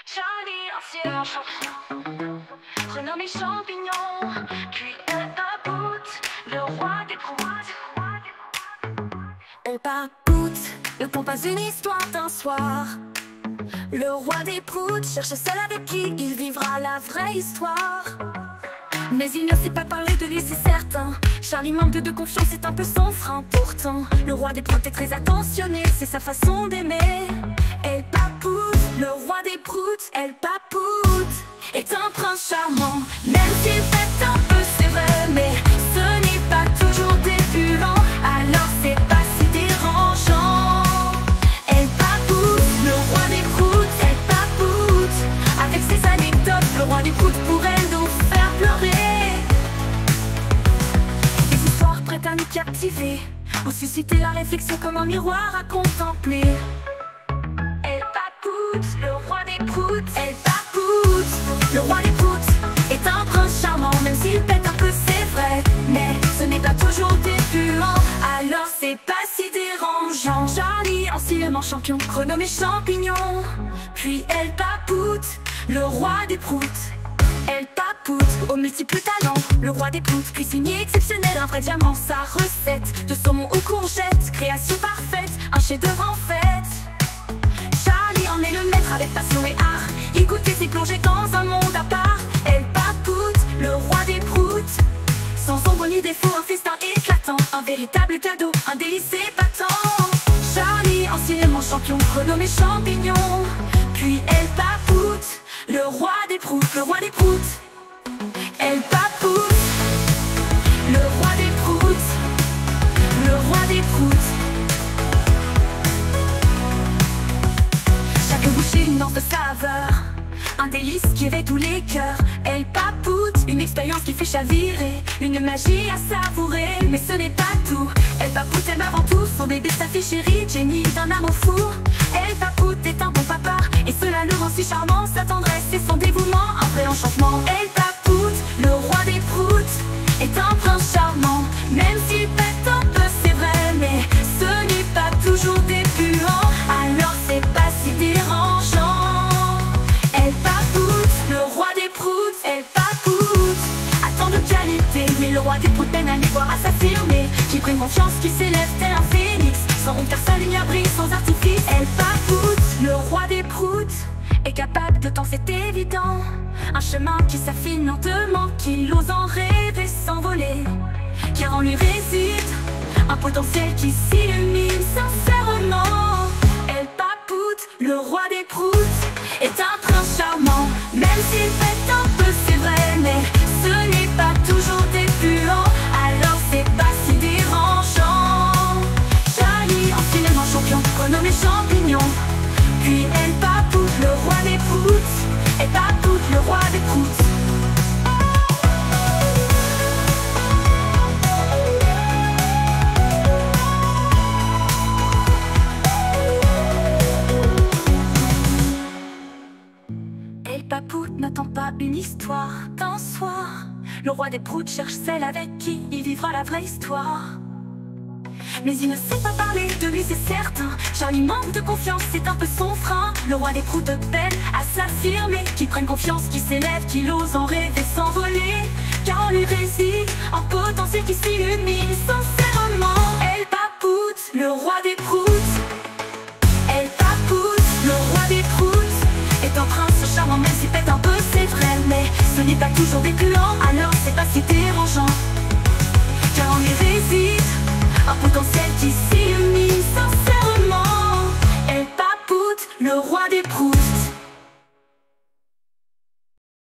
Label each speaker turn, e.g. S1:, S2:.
S1: Charlie, ancien champion, renommé champignon, puis El Papout, le roi des proutes.
S2: El Papout, ne compte pas une histoire d'un soir. Le roi des proutes cherche celle avec qui il vivra la vraie histoire. Mais il ne sait pas parler de lui, c'est certain. Charlie manque de confiance, c'est un peu son frein. Pourtant, le roi des proutes est très attentionné, c'est sa façon d'aimer. El Papout, le roi des proutes, El Papout est un prince charmant, même s'il fait un peu, c'est vrai, mais ce n'est pas toujours débutant, alors c'est pas si dérangeant. El Papout, le roi des proutes, El Papout, avec ses anecdotes, le roi des proutes pourrait nous faire pleurer. Des histoires prêtes à nous captiver, ou susciter la réflexion comme un miroir à contempler. El Papout, le roi des proutes, El Papout, le roi des proutes est un prince charmant, même s'il pète un peu, c'est vrai, mais ce n'est pas toujours débutant, alors c'est pas si dérangeant. Charlie, anciennement champion, renommé champignon, puis El Papout, le roi des proutes. El Papout, aux multiples talents, le roi des proutes, cuisinier exceptionnel, un vrai diamant, sa recette de saumon aux courgettes, création parfaite, un chef-d'œuvre en fait. Charlie en est le maître avec passion et art, il goûtait ses plongées dans un monde à part. El Papout, le roi des proutes, sans ombre ni défaut, un festin éclatant, un véritable cadeau, un délice épatant. Charlie, anciennement champion, renommé champignon, puis El Papout, le roi des proutes, le roi des proutes. El Papout, le roi des proutes, le roi des proutes. Chaque bouchée une danse de saveur, un délice qui éveille tous les cœurs. El Papout, une expérience qui fait chavirer, une magie à savourer. Mais ce n'est pas tout, El Papout aime avant tout son bébé, sa fille chérie, Jenny, d'un amour fou. El Papout est un bon papa, et cela le rend si charmant. Sa tendresse et son dévouement, un vrai enchantement. El Papout, le roi des proutes, est un prince charmant, même s'il pète un peu, c'est vrai, mais ce n'est pas toujours débutant, alors c'est pas si dérangeant. El Papout, le roi des proutes, El Papout a tant de qualité, mais le roi des proutes peine à les voir, à s'affirmer, qui prenne confiance, qui s'élève tel un phénix, sans honte car sa lumière brille sans artifice. El Papout, le roi des proutes, est capable de tant, c'est évident, un chemin qui s'affine lentement, qu'il ose en rêver s'envoler, car en lui réside un potentiel qui s'illumine sincèrement. El Papout, le roi des proutes, est un prince charmant, même s'il fait un peu, c'est vrai, mais ce n'est pas toujours débutant, alors c'est pas si dérangeant. Charlie, anciennement champion, renommé champignon, puis El Papout, le roi des proutes, El Papout, le roi des proutes. El Papout n'attend pas une histoire d'un soir, le roi des proutes cherche celle avec qui il vivra la vraie histoire. Mais il ne sait pas parler de lui, c'est certain. Charlie manque de confiance, c'est un peu son frein. Le roi des proutes peine à s'affirmer, qu'il prenne confiance, qu'il s'élève, qu'il ose en rêver s'envoler, car en lui réside un potentiel qui s'illumine sincèrement. El Papout, le roi des proutes, El Papout, le roi des proutes, est un prince charmant, même s'il pète un peu, c'est vrai, mais ce n'est pas toujours décluant, alors c'est pas si dérangeant, car en lui réside un potentiel qui s'illumine sincèrement. El Papout, le roi des proutes.